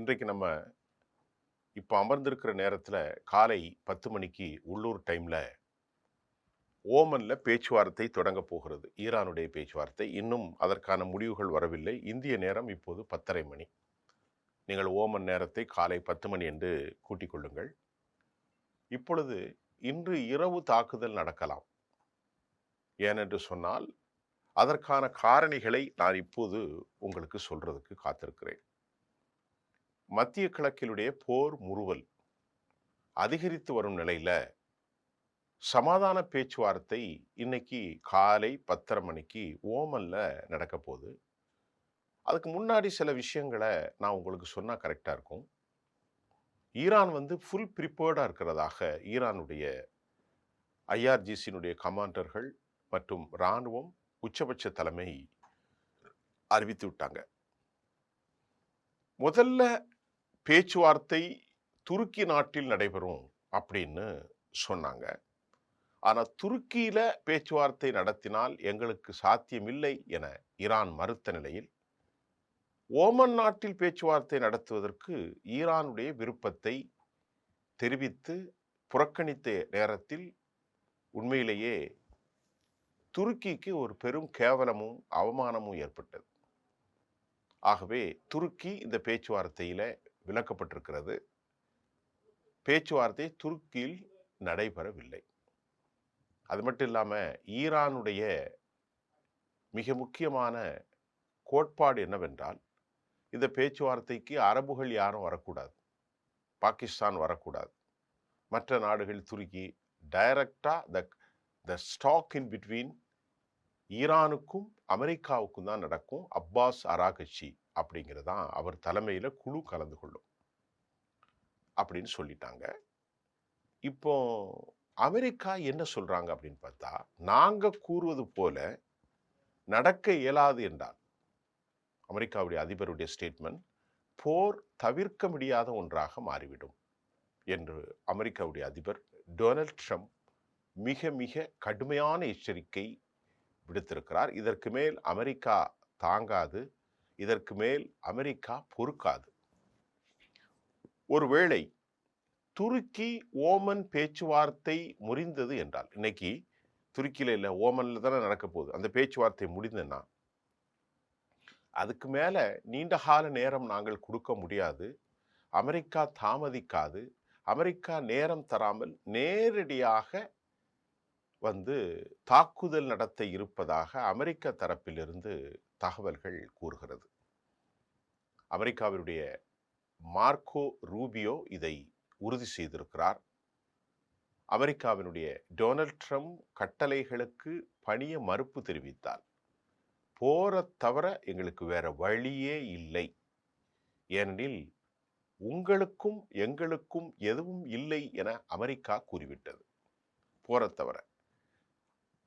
இன்றைக்கு நம்ம இப்போ அமர்ந்திருக்கிற நேரத்துல காலை 10 மணிக்கு உள்ளூர் டைம்ல ஓமன்ல பேச்சுவார்த்தை தொடங்க போகிறது. ஈரானுடைய பேச்சுவார்த்தை. இன்னும் அதற்கான முடிவுகள் வரவில்லை. இந்திய நேரம் இப்போது 10:30 மணி. நீங்கள் ஓமன் நேரத்தை காலை 10 மணி என்று கூட்டிக் கொள்ளுங்கள். இப்பொழுது இன்று இரவு தாக்குதல் நடக்கலாம். ஏனென்று சொன்னால், அதற்கான காரணிகளை நான் இப்போது உங்களுக்கு சொல்றதுக்கு காத்திருக்கிறேன். மத்திய கிழக்கிலுடைய போர் முறுவல் அதிகரித்து வரும் நிலையில சமாதான பேச்சுவார்த்தை இன்னைக்கு காலை 10:30 மணிக்கு ஓமன்ல நடக்க போகுது. அதுக்கு முன்னாடி சில விஷயங்கள நான் உங்களுக்கு சொன்னா கரெக்ட்டா இருக்கும். ஈரான் வந்து ஃபுல் ப்ரிப்பேர்டா இருக்கிறதாக ஈரானுடைய ஐஆர்ஜிசியினுடைய கமாண்டர்கள் மற்றும் ராணுவம் உச்சபட்ச தலைமை அறிவித்து விட்டாங்க. முதல்ல பேச்சுவார்த்தை துருக்கி நாட்டில் நடைபெறும் அப்படின்னு சொன்னாங்க. ஆனா துருக்கியில பேச்சுவார்த்தை நடத்தினால் எங்களுக்கு சாத்தியமில்லை என ஈரான் மறுத்த நிலையில், ஓமன் நாட்டில் பேச்சுவார்த்தை நடத்துவதற்கு ஈரானுடைய விருப்பத்தை தெரிவித்து புறக்கணித்த நேரத்தில் உண்மையிலேயே துருக்கிக்கு ஒரு பெரும் கேவலமும் அவமானமும் ஏற்பட்டது. ஆகவே துருக்கி இந்த பேச்சுவார்த்தையில விலக்கப்பட்டிருக்கிறது. பேச்சுவார்த்தை துருக்கியில் நடைபெறவில்லை. அது மட்டும் இல்லாம ஈரானுடைய மிக முக்கியமான கோட்பாடு என்னவென்றால், இந்த பேச்சுவார்த்தைக்கு அரபுகள் யாரும் வரக்கூடாது. பாகிஸ்தான் வரக்கூடாது. மற்ற நாடுகள் துருக்கி டைரக்டா த ஸ்டாக் இன் பிட்வீன் ஈரானுக்கும் அமெரிக்காவுக்கும் தான் நடக்கும். அப்பாஸ் அராகச்சி அப்படிங்கிறதான் அவர் தலைமையில குழு கலந்து கொள்ளும் அப்படின்னு சொல்லிட்டாங்க. இப்போ அமெரிக்கா என்ன சொல்றாங்க அப்படின்னு பார்த்தா, நாங்க கூறுவது போல நடக்க இயலாது என்றால் அமெரிக்காவுடைய அதிபருடைய ஸ்டேட்மெண்ட் போர் தவிர்க்க முடியாத ஒன்றாக மாறிவிடும் என்று அமெரிக்காவுடைய அதிபர் டொனால்ட் ட்ரம்ப் மிக மிக கடுமையான எச்சரிக்கை விடுத்திருக்கிறார். இதற்கு மேல் அமெரிக்கா தாங்காது. இதற்கு மேல் அமெரிக்கா பொறுக்காது. ஒருவேளை துருக்கி ஓமன் பேச்சுவார்த்தை முறிந்தது என்றால், இன்னைக்கு துருக்கியில இல்ல ஓமன்ல தானே நடக்க போகுது. அந்த பேச்சுவார்த்தை முடிந்ததுன்னா அதுக்கு மேல நீண்ட கால நேரம் நாங்கள் கொடுக்க முடியாது. அமெரிக்கா தாமதிக்காது. அமெரிக்கா நேரம் தராமல் நேரடியாக வந்து தாக்குதல் நடத்த இருப்பதாக அமெரிக்க தரப்பிலிருந்து தகவல்கள் கூறுகிறது. அமெரிக்காவினுடைய மார்க்கோ ரூபியோ இதை உறுதி செய்திருக்கிறார். அமெரிக்காவினுடைய டொனால்ட் ட்ரம்ப் கட்டளைகளுக்கு பணிய மறுப்பு தெரிவித்தார். போரைத் தவிர எங்களுக்கு வேற வழியே இல்லை. ஏனெனில் உங்களுக்கும் எங்களுக்கும் எதுவும் இல்லை என அமெரிக்கா கூறிவிட்டது. போரைத் தவிர.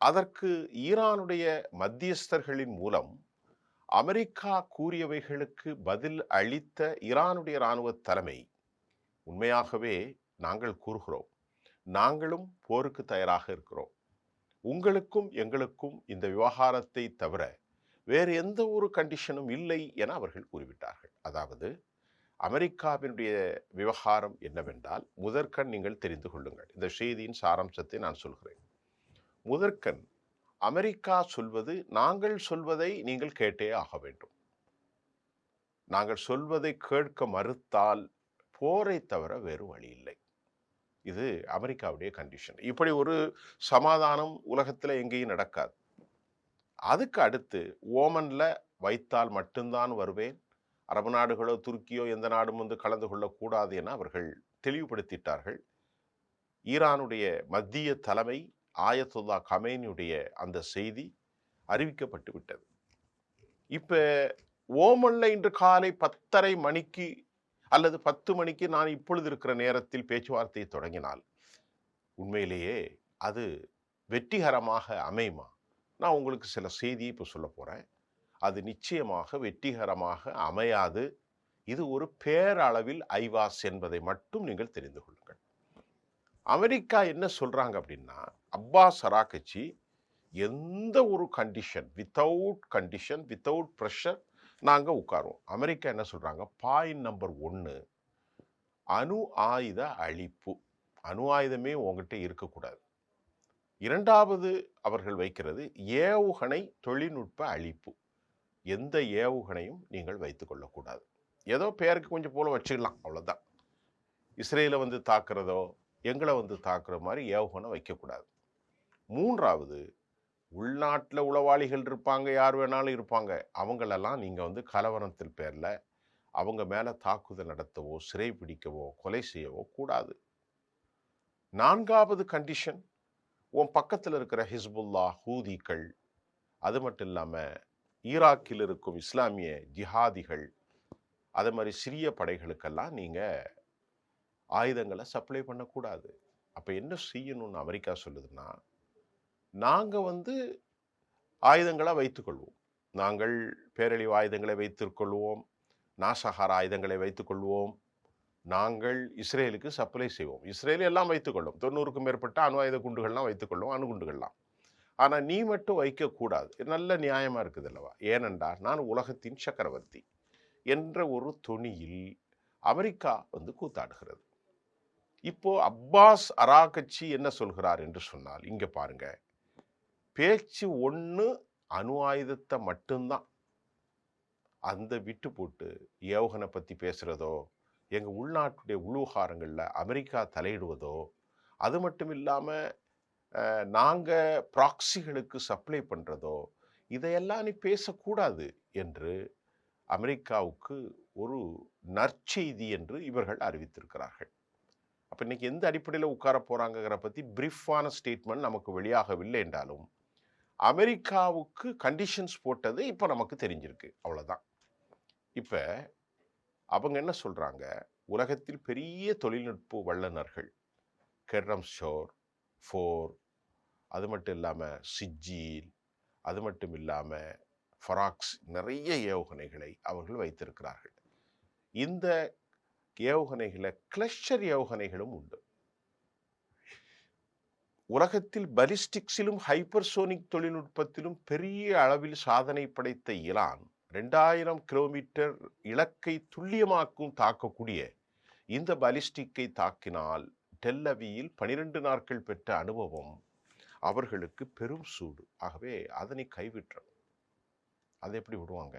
அதற்கு ஈரானுடைய மத்தியஸ்தர்களின் மூலம் அமெரிக்கா கூறியவைகளுக்கு பதில் அளித்த ஈரானுடைய இராணுவ தலைமை, உண்மையாகவே நாங்கள் கூறுகிறோம், நாங்களும் போருக்கு தயாராக இருக்கிறோம். உங்களுக்கும் எங்களுக்கும் இந்த விவகாரத்தை தவிர வேறு எந்த ஒரு கண்டிஷனும் இல்லை என அவர்கள் கூறிவிட்டார்கள். அதாவது அமெரிக்காவினுடைய விவகாரம் என்னவென்றால், முதற்கண் நீங்கள் தெரிந்து கொள்ளுங்கள். இந்த செய்தியின் சாராம்சத்தை நான் சொல்கிறேன். முதற்கண் அமெரிக்கா சொல்வது, நாங்கள் சொல்வதை நீங்கள் கேட்டே ஆக வேண்டும். நாங்கள் சொல்வதை கேட்க மறுத்தால் போரை தவிர வேறு வழி இல்லை. இது அமெரிக்காவுடைய கண்டிஷன். இப்படி ஒரு சமாதானம் உலகத்தில் எங்கேயும் நடக்காது. அதுக்கு அடுத்து ஓமன்ல வைத்தால் மட்டும்தான் வருவேன். அரபு நாடுகளோ துருக்கியோ எந்த நாடும் வந்து கலந்து கொள்ளக்கூடாது என அவர்கள் தெளிவுபடுத்திட்டார்கள். ஈரானுடைய மத்திய தலைமை ஆயத்துல்லா கமேனியுடைய அந்த செய்தி அறிவிக்கப்பட்டு விட்டது. இப்ப ஓமன்ல இன்று காலை 10:30 மணிக்கு அல்லது 10 மணிக்கு நான் இப்பொழுது இருக்கிற நேரத்தில் பேச்சுவார்த்தையை தொடங்கினால் உண்மையிலேயே அது வெற்றிகரமாக அமையுமா? நான் உங்களுக்கு சில செய்தியை இப்போ சொல்ல போறேன். அது நிச்சயமாக வெற்றிகரமாக அமையாது. இது ஒரு பேரளவில் ஐவாஸ் என்பதை மட்டும் நீங்கள் தெரிந்து கொள்ளுங்கள். அமெரிக்கா என்ன சொல்றாங்க அப்படின்னா, அப்பாஸ் அராகச்சி எந்த ஒரு கண்டிஷன், வித்தவுட் பிரஷர் நாங்க உட்காருவோம். அமெரிக்கா என்ன சொல்றாங்க, பாயிண்ட் நம்பர் 1 அணு ஆயுத அழிப்பு. அணு ஆயுதமே உன்கிட்ட இருக்கக்கூடாது. 2வது அவர்கள் வைக்கிறது ஏவுகணை தொழில்நுட்ப அழிப்பு. எந்த ஏவுகணையும் நீங்கள் வைத்துக் கொள்ளக்கூடாது. ஏதோ பேருக்கு கொஞ்சம் போல வச்சுக்கலாம், அவ்வளோதான். இஸ்ரேல வந்து தாக்குறதோ, எங்கள வந்து தாக்குற மாரி ஏவுகணை வைக்கக்கூடாது. 3வது உள்நாட்டுல உளவாளிகள் இருப்பாங்க, யார் வேணாலும் இருப்பாங்க. அவங்களெல்லாம் நீங்க வந்து கலவரத்தின் பேர்ல அவங்க மேல தாக்குதல் நடத்தவோ, சிறை பிடிக்கவோ, கொலை செய்யவோ கூடாது. 4வது கண்டிஷன், உன் பக்கத்துல இருக்கிற ஹிஸ்புல்லா, ஹூதிகள், அது மட்டும் இல்லாம ஈராக்கில் இருக்கும் இஸ்லாமிய ஜிஹாதிகள், அது மாரி சிரிய படைகளுக்கெல்லாம் நீங்க ஆயுதங்கள சப்ளை பண்ணக்கூடாது. அப்ப என்ன செய்யணும்னு அமெரிக்கா சொல்லுதுன்னா, நாங்க வந்து ஆயுதங்கள வைத்துக்கொள்வோம். நாங்கள் பேரழிவு ஆயுதங்களை வைத்துக்கொள்வோம். நாசகார ஆயுதங்களை வைத்துக்கொள்வோம். நாங்கள் இஸ்ரேலுக்கு சப்ளை செய்வோம். இஸ்ரேல் எல்லாம் வைத்துக்கொள்ளும். 90க்கும் மேற்பட்ட அணு ஆயுத குண்டுகள்லாம் வைத்துக்கொள்ளும், அணுகுண்டுகள்லாம். ஆனா நீ மட்டும் வைக்கக்கூடாது. நல்ல நியாயமா இருக்குது அல்லவா? ஏனென்றால் நான் உலகத்தின் சக்கரவர்த்தி என்ற ஒரு தொனியில் அமெரிக்கா வந்து கூத்தாடுகிறது. இப்போ அப்பாஸ் அராகச்சி என்ன சொல்கிறார் என்று சொன்னால், இங்க பாருங்க. பேச்சு 1 அணு ஆயுதத்தை மட்டும்தான். அந்த விட்டு போட்டு ஏவுகணை பத்தி பேசுறதோ, எங்க உள்நாட்டுடைய விவகாரங்கள்ல அமெரிக்கா தலையிடுவதோ, அது மட்டும் இல்லாம நாங்க ப்ராக்ஸிகளுக்கு சப்ளை பண்றதோ, இதையெல்லாம் நீ பேசக்கூடாது என்று அமெரிக்காவுக்கு ஒரு நற்செய்தி என்று இவர்கள் அறிவித்திருக்கிறார்கள். அப்ப இன்னைக்கு எந்த அடிப்படையில உட்கார போறாங்கங்கிற பத்தி பிரீஃபான ஸ்டேட்மெண்ட் நமக்கு வெளியாகவில்லை என்றாலும், அமெரிக்காவுக்கு கண்டிஷன்ஸ் போட்டது இப்ப நமக்கு தெரிஞ்சிருக்கு. அவ்வளவுதான். இப்ப அவங்க என்ன சொல்றாங்க, உலகத்தில் பெரிய தொழில்நுட்ப வல்லுனர்கள் கெர்ரம் ஷோர், ஃபோர், அது மட்டும் இல்லாம சிஜ்ஜீல், அது மட்டும் இல்லாம ஃபராக்ஸ், நிறைய ஏவுகணைகளை அவர்கள் வைத்திருக்கிறார்கள். இந்த ஏவுகணைகள கிளஸ்டர் ஏவுகணைகளும் உண்டு. உலகத்தில் பலிஸ்டிக்ஸிலும் ஹைப்பர்சோனிக் தொழில்நுட்பத்திலும் பெரிய அளவில் சாதனை படைத்த ஈரான் 2000 கிலோமீட்டர் இலக்கை துல்லியமாக்கும் தாக்கக்கூடிய இந்த பலிஸ்டிக்கை தாக்கினால் டெல் அவியில் 12 நாட்கள் பெற்ற அனுபவம் அவர்களுக்கு பெரும் சூடு. ஆகவே அதனை கைவிட்டணும். அதை எப்படி விடுவாங்க?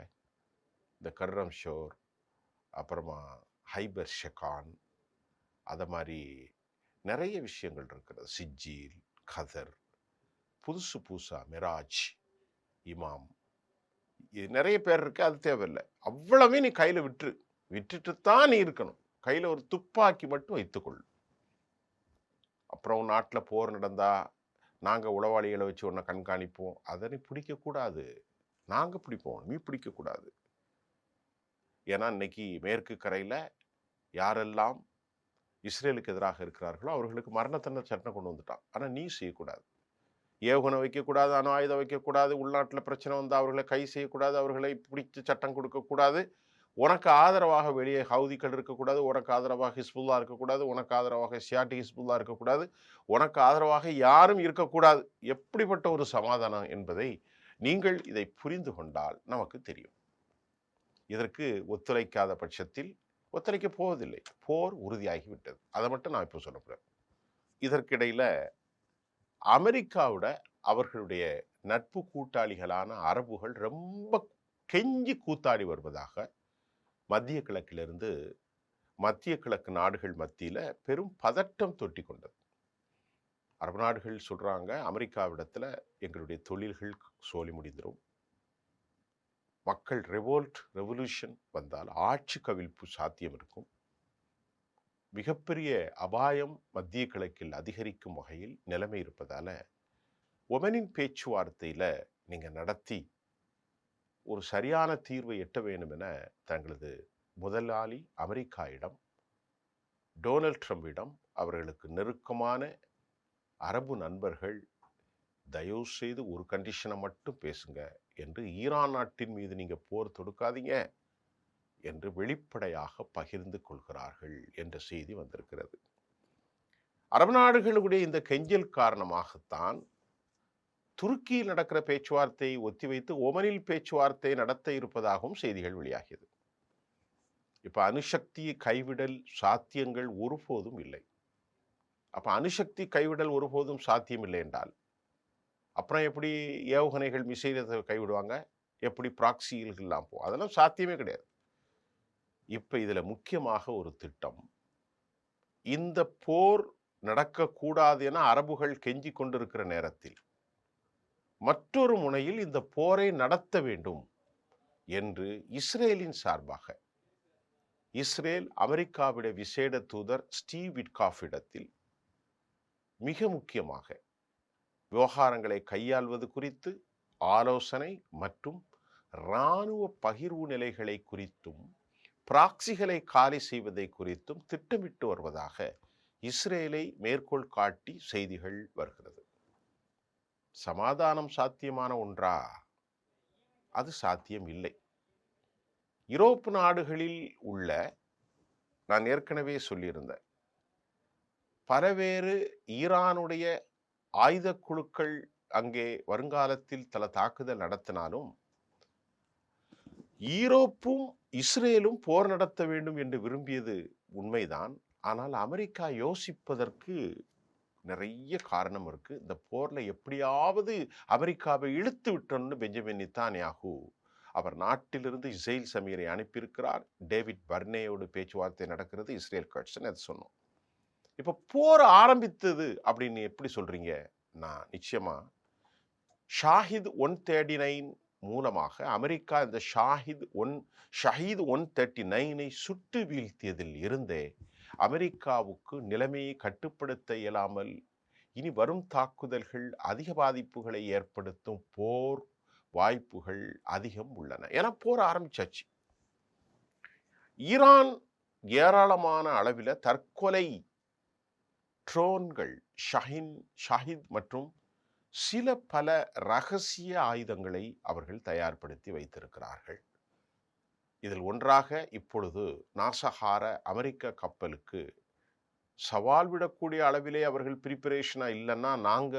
இந்த கர்ரம் ஷோர், அப்புறமா ஹைபர் ஷெகான், அத மாதிரி நிறைய விஷயங்கள் இருக்கிறது. சிஜ்ஜீல், கதர், புதுசு புதுசா மிராஜ், இமாம், நிறைய பேர் இருக்கு. அது தேவையில்லை. அவ்வளவே நீ கையில விட்டுட்டு தான் நீ இருக்கணும். கையில ஒரு துப்பாக்கி மட்டும் வைத்துக்கொள். அப்புறம் நாட்டுல போர் நடந்தா நாங்க உளவாளிகளை வச்சு உன்னை கண்காணிப்போம். அதனை பிடிக்கக்கூடாது. நாங்க பிடிப்போம், நீ பிடிக்கக்கூடாது. ஏன்னா இன்னைக்கு மேற்கு கரையில யாரெல்லாம் இஸ்ரேலுக்கு எதிராக இருக்கிறார்களோ அவர்களுக்கு மரண தண்டனை சட்டம் கொண்டு வந்துட்டான். ஆனா நீ செய்யக்கூடாது. ஏவுகணை வைக்கக்கூடாது, அணு ஆயுதம் வைக்கக்கூடாது, உள்நாட்டில் பிரச்சனை வந்து அவர்களை கை செய்யக்கூடாது, அவர்களை பிடித்து சட்டம் கொடுக்கக்கூடாது. உனக்கு ஆதரவாக வெளியே ஹவுதிகள் இருக்கக்கூடாது, உனக்கு ஆதரவாக ஹிஸ்புல்லா இருக்கக்கூடாது, உனக்கு ஆதரவாக ஷியாட்டி ஹிஸ்புல்லா இருக்கக்கூடாது, உனக்கு ஆதரவாக யாரும் இருக்கக்கூடாது. எப்படிப்பட்ட ஒரு சமாதானம் என்பதை நீங்கள் இதை புரிந்து கொண்டால் நமக்கு தெரியும். இதற்கு ஒத்துழைக்காத பட்சத்தில் ஒத்துழைக்க போவதில்லை. போர் உறுதியாகிவிட்டது. அதை மட்டும் நான் இப்போ சொல்ல போறேன். இதற்கிடையில அமெரிக்காவோட அவர்களுடைய நட்பு கூட்டாளிகளான அரபுகள் ரொம்ப கெஞ்சி கூத்தாடி வருவதாக மத்திய கிழக்கிலிருந்து மத்திய கிழக்கு நாடுகள் மத்தியில பெரும் பதட்டம் தொட்டி கொண்டது. அரபு நாடுகள் சொல்றாங்க, அமெரிக்காவிடத்துல எங்களுடைய தொழில்கள் சோலி முடிந்துரும். மக்கள் ரெவல்யூஷன் வந்தால் ஆட்சி கவிழ்ப்பு சாத்தியம் இருக்கும். மிகப்பெரிய அபாயம் மத்திய கிழக்கில் அதிகரிக்கும் வகையில் நிலைமை இருப்பதால ஒமனின் பேச்சுவார்த்தையில நீங்க நடத்தி ஒரு சரியான தீர்வை எட்ட வேண்டும் என தங்களது முதலாளி அமெரிக்காவிடம், டொனால்ட் ட்ரம்பிடம் அவர்களுக்கு நெருக்கமான அரபு நண்பர்கள் தயவு செய்து ஒரு கண்டிஷனை மட்டும் பேசுங்க என்று, ஈரான் நாட்டின் மீது நீங்க போர் தொடுக்காதீங்க என்று வெளிப்படையாக பகிர்ந்து கொள்கிறார்கள் என்ற செய்தி வந்திருக்கிறது. அரபு நாடுகளுடைய இந்த கெஞ்சல் காரணமாகத்தான் துருக்கியில் நடக்கிற பேச்சுவார்த்தையை ஒத்திவைத்து ஒமனில் பேச்சுவார்த்தை நடத்த இருப்பதாகவும் செய்திகள் வெளியாகியது. இப்ப அணுசக்தி கைவிடல் சாத்தியங்கள் ஒருபோதும் இல்லை. அப்ப அணுசக்தி கைவிடல் ஒருபோதும் சாத்தியம் இல்லை என்றால் அப்புறம் எப்படி ஏவுகணைகள் மிசைலை கைவிடுவாங்க? எப்படி ப்ராக்சிகள்லாம் போகும்? அதெல்லாம் சாத்தியமே கிடையாது. இப்ப இதுல முக்கியமாக ஒரு திட்டம், இந்த போர் நடக்கக்கூடாது என அரபுகள் கெஞ்சிக் கொண்டிருக்கிற நேரத்தில் மற்றொரு முனையில் இந்த போரை நடத்த வேண்டும் என்று இஸ்ரேலின் சார்பாக இஸ்ரேல் அமெரிக்காவுடைய விசேட தூதர் ஸ்டீவ் விட்காஃப் இடத்தில் மிக முக்கியமாக விவகாரங்களை கையாள்வது குறித்து ஆலோசனை மற்றும் இராணுவ பகிர்வு நிலைகளை குறித்தும் பிராக்சிகளை காலி செய்வதை குறித்தும் திட்டமிட்டு வருவதாக இஸ்ரேலை மேற்கோள் காட்டி செய்திகள் வருகிறது. சமாதானம் சாத்தியமான ஒன்றா? அது சாத்தியம் இல்லை. யூரோப்பு நாடுகளில் உள்ள, நான் ஏற்கனவே சொல்லியிருந்தேன், பலவேறு ஈரானுடைய ஆயுத குழுக்கள் அங்கே வருங்காலத்தில் பல தாக்குதல் நடத்தினாலும் ஈரோப்பும் இஸ்ரேலும் போர் நடத்த வேண்டும் என்று விரும்பியது உண்மைதான். ஆனால் அமெரிக்கா யோசிப்பதற்கு நிறைய காரணம் இருக்கு. இந்த போர்ல எப்படியாவது அமெரிக்காவை இழுத்து விட்டோம்னு பெஞ்சமின் நெத்தன்யாகு அவர் நாட்டிலிருந்து இஸ்ரேல் சமீரை அனுப்பியிருக்கிறார். டேவிட் பர்னேயோடு பேச்சுவார்த்தை நடக்கிறது. இஸ்ரேல் கட்சன் அது சொன்னோம். இப்ப போர் ஆரம்பித்தது அப்படின்னு எப்படி சொல்றீங்க? நான் நிச்சயமா ஷாஹித் 139 மூலமாக அமெரிக்கா இந்த ஷாஹித் 139 சுட்டு வீழ்த்தியதில் இருந்தே அமெரிக்காவுக்கு நிலைமையை கட்டுப்படுத்த இயலாமல் இனி வரும் தாக்குதல்கள் அதிக பாதிப்புகளை ஏற்படுத்தும் போர் வாய்ப்புகள் அதிகம் உள்ளன. ஏன்னா போர் ஆரம்பிச்சாச்சு. ஈரான் ஏராளமான அளவில் தற்கொலை ட்ரோன்கள் ஷாஹித் மற்றும் சில பல ரகசிய ஆயுதங்களை அவர்கள் தயார்படுத்தி வைத்திருக்கிறார்கள். இதில் ஒன்றாக இப்பொழுது நாசகார அமெரிக்க கப்பலுக்கு சவால் விடக்கூடிய அளவிலே அவர்கள் ப்ரிப்பரேஷனா இல்லைன்னா நாங்க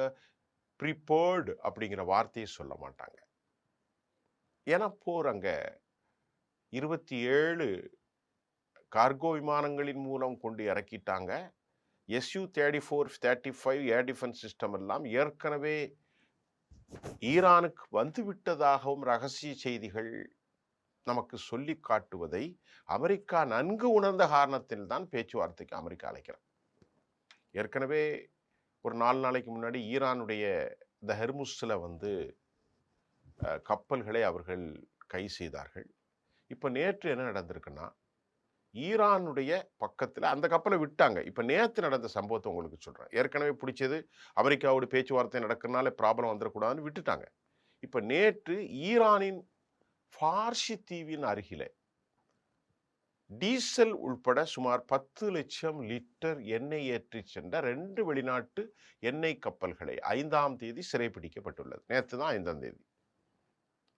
ப்ரிப்பேர்டு அப்படிங்கிற வார்த்தையை சொல்ல மாட்டாங்க. ஏன்னா போர் அங்க 27 கார்கோ விமானங்களின் மூலம் கொண்டு இறக்கிட்டாங்க. Su-34, 35 ஏர் டிஃபென்ஸ் சிஸ்டம் எல்லாம் ஏற்கனவே ஈரானுக்கு வந்துவிட்டதாகவும் ரகசிய செய்திகள் நமக்கு சொல்லி காட்டுவதை அமெரிக்கா நன்கு உணர்ந்த காரணத்தில் தான் பேச்சுவார்த்தைக்கு அமெரிக்கா அழைக்கிறார். ஏற்கனவே ஒரு 4 நாளைக்கு முன்னாடி ஈரானுடைய இந்த ஹெர்முஸ்ல கப்பல்களை அவர்கள் கை செய்தார்கள். இப்ப நேற்று என்ன நடந்திருக்குன்னா, ஈரானுடைய பக்கத்தில் அந்த கப்பலை விட்டாங்க. இப்ப நேற்று நடந்த சம்பவத்தை உங்களுக்கு சொல்றேன். ஏற்கனவே பிடிச்சது அமெரிக்காவோட பேச்சுவார்த்தை நடக்கிறதுனால ப்ராப்ளம் வந்துடக்கூடாதுன்னு விட்டுட்டாங்க. இப்ப நேற்று ஈரானின் பார்சி தீவின் அருகிலே டீசல் உள்பட சுமார் 10 லட்சம் லிட்டர் எண்ணெய் ஏற்றி சென்ற 2 வெளிநாட்டு எண்ணெய் கப்பல்களை 5ஆம் தேதி சிறைப்பிடிக்கப்பட்டுள்ளது. நேற்று தான் 5ஆம் தேதி.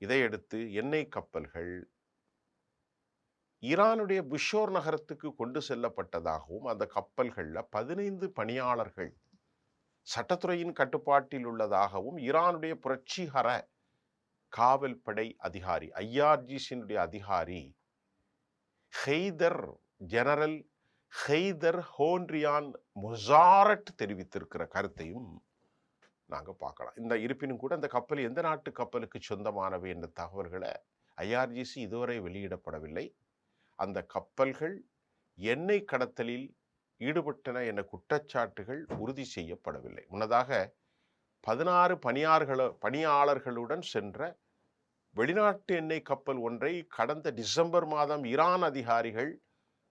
இதையடுத்து எண்ணெய் கப்பல்கள் ஈரானுடைய புஷோர் நகரத்துக்கு கொண்டு செல்லப்பட்டதாகவும் அந்த கப்பல்கள்ல 15 பணியாளர்கள் சட்டத்துறையின் கட்டுப்பாட்டில் உள்ளதாகவும் ஈரானுடைய புரட்சிகர காவல் படை அதிகாரி ஐஆர்ஜிசியினுடைய அதிகாரி ஜெனரல் ஹெய்தர் ஹோன்ரியான் மொசாரட் தெரிவித்திருக்கிற கருத்தையும் நாங்க பார்க்கலாம். இந்த இருப்பினும் கூட இந்த கப்பல் எந்த நாட்டு கப்பலுக்கு சொந்தமானவை என்ற தகவல்களை ஐஆர்ஜிசி இதுவரை வெளியிடப்படவில்லை. அந்த கப்பல்கள் எண்ணெய் கடத்தலில் ஈடுபட்டன என்ற குற்றச்சாட்டுகள் உறுதி செய்யப்படவில்லை. முன்னதாக 16 பணியாளர்களுடன் சென்ற வெளிநாட்டு எண்ணெய் கப்பல் ஒன்றை கடந்த டிசம்பர் மாதம் ஈரான் அதிகாரிகள்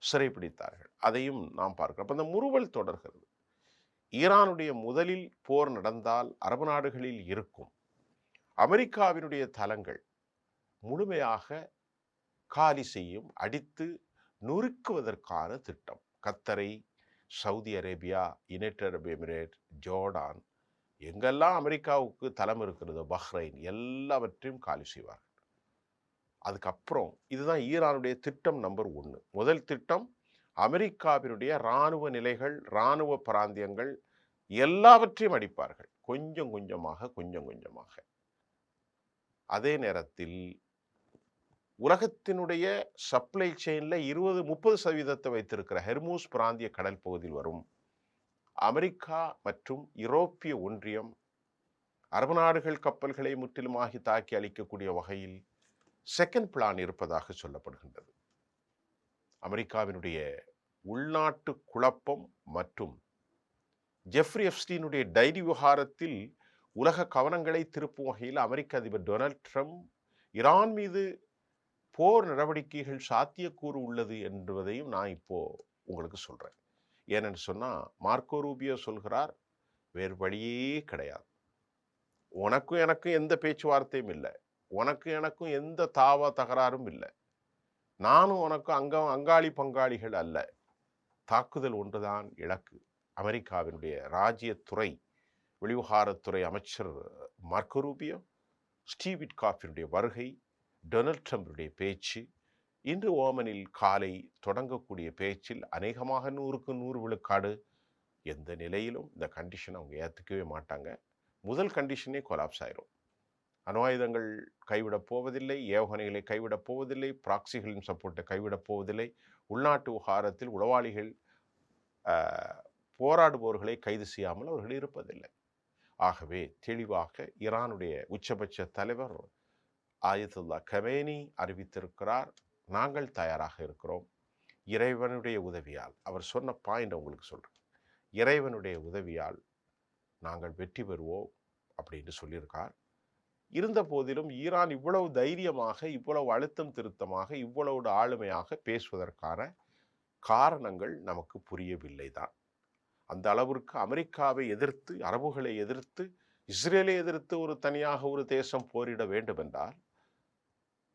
சிறைப்பிடித்தார்கள். அதையும் நாம் பார்க்கிறோம். அப்ப இந்த முறுவல் தொடர்கிறது. ஈரானுடைய முதலில் போர் நடந்தால் அரபு நாடுகளில் இருக்கும் அமெரிக்காவினுடைய தளங்கள் முழுமையாக காலி செய்யும், அடித்து நொறுக்குவதற்கான திட்டம். கத்தரை, சவுதி அரேபியா, யுனைடெட் அரபு எமிரேட், ஜோர்டான், எங்கெல்லாம் அமெரிக்காவுக்கு தளம் இருக்கிறதோ, பஹ்ரைன், எல்லாவற்றையும் காலி செய்வார்கள். அதுக்கப்புறம் இதுதான் ஈரானுடைய திட்டம் நம்பர் 1. முதல் திட்டம் அமெரிக்காவினுடைய இராணுவ நிலைகள், இராணுவ பிராந்தியங்கள் எல்லாவற்றையும் அடிப்பார்கள். கொஞ்சம் கொஞ்சமாக. அதே நேரத்தில் உலகத்தினுடைய சப்ளை செயின்ல 20-30% வைத்திருக்கிற ஹெர்மூஸ் பிராந்திய கடல் பகுதியில் வரும் அமெரிக்கா மற்றும் யூரோப்பிய ஒன்றியம் அரபு நாடுகள் கப்பல்களை முற்றிலுமாகி தாக்கி அளிக்கக்கூடிய வகையில் செகண்ட் பிளான் இருப்பதாக சொல்லப்படுகின்றது. அமெரிக்காவினுடைய உள்நாட்டு குழப்பம் மற்றும் ஜெஃப்ரி எப்ஸ்டீனுடைய டைரி விவகாரத்தில் உலக கவனங்களை திருப்பும் வகையில் அமெரிக்க அதிபர் டொனால்ட் ட்ரம்ப் ஈரான் மீது போர் நடவடிக்கைகள் சாத்தியக்கூறு உள்ளது என்பதையும் நான் இப்போ உங்களுக்கு சொல்றேன். ஏனென்று சொன்னா மார்க்கோ ரூபியோ சொல்கிறார், வேறு வழியே கிடையாது, உனக்கும் எனக்கும் எந்த பேச்சுவார்த்தையும் இல்லை, உனக்கும் எனக்கும் எந்த தகராறும் இல்லை, நானும் உனக்கும் அங்காளி பங்காளிகள் அல்ல, தாக்குதல் ஒன்றுதான் இலக்கு. அமெரிக்காவினுடைய ராஜ்யத்துறை வெளிவிவகாரத்துறை அமைச்சர் மார்க்கோ ரூபியோ, ஸ்டீவ் விட்காஃபினுடைய வருகை, டொனால்ட் ட்ரம்புடைய பேச்சு, இன்று ஓமனில் காலை தொடங்கக்கூடிய பேச்சில் அநேகமாக 100க்கு 100 விழுக்காடு எந்த நிலையிலும் இந்த கண்டிஷன் அவங்க ஏற்றுக்கவே மாட்டாங்க. முதல் கண்டிஷனே கொலாப்ஸ் ஆயிரும். அணு ஆயுதங்கள் கைவிடப் போவதில்லை, ஏவுகணைகளை கைவிடப் போவதில்லை, ப்ராக்சிகளின் சப்போர்ட்டை கைவிடப் போவதில்லை, உள்நாட்டு விவகாரத்தில் உளவாளிகள் போராடுபவர்களை கைது செய்யாமல் அவர்கள் இருப்பதில்லை. ஆகவே தெளிவாக ஈரானுடைய உச்சபட்ச தலைவர் ஆயத்துல்லா கமேனி அறிவித்திருக்கிறார், நாங்கள் தயாராக இருக்கிறோம், இறைவனுடைய உதவியால். அவர் சொன்ன பாயிண்ட் உங்களுக்கு சொல்றேன், இறைவனுடைய உதவியால் நாங்கள் வெற்றி பெறுவோம் அப்படின்னு சொல்லியிருக்கார். இருந்த போதிலும் ஈரான் இவ்வளவு தைரியமாக, இவ்வளவு அழுத்தம் திருத்தமாக, இவ்வளவு ஆளுமையாக பேசுவதற்கான காரணங்கள் நமக்கு புரியவில்லை தான். அந்த அளவிற்கு அமெரிக்காவை எதிர்த்து, அரபுகளை எதிர்த்து, இஸ்ரேலை எதிர்த்து ஒரு தனியாக ஒரு தேசம் போரிட வேண்டும் என்றால்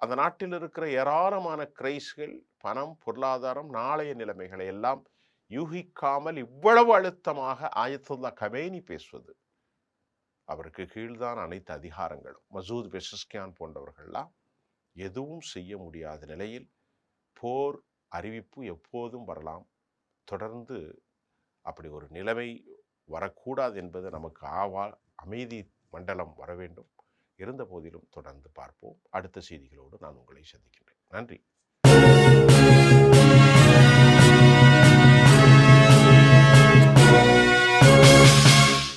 அந்த நாட்டில் இருக்கிற ஏராளமான கிரைஸ்கள், பணம், பொருளாதாரம், நாளைய நிலைமைகளை எல்லாம் யூகிக்காமல் இவ்வளவு அழுத்தமாக ஆயத்துல்லா கமேனி பேசுவது, அவருக்கு கீழ்தான் அனைத்து அதிகாரங்களும். மசூத் பெஷஸ்கியான் போன்றவர்கள்லாம் எதுவும் செய்ய முடியாத நிலையில் போர் அறிவிப்பு எப்போதும் வரலாம். தொடர்ந்து அப்படி ஒரு நிலைமை வரக்கூடாது என்பது நமக்கு அமைதி மண்டலம் வர வேண்டும். இருந்த போதிலும் தொடர்ந்து பார்ப்போம். அடுத்த செய்திகளோடு நான் உங்களை சந்திக்கின்றேன். நன்றி.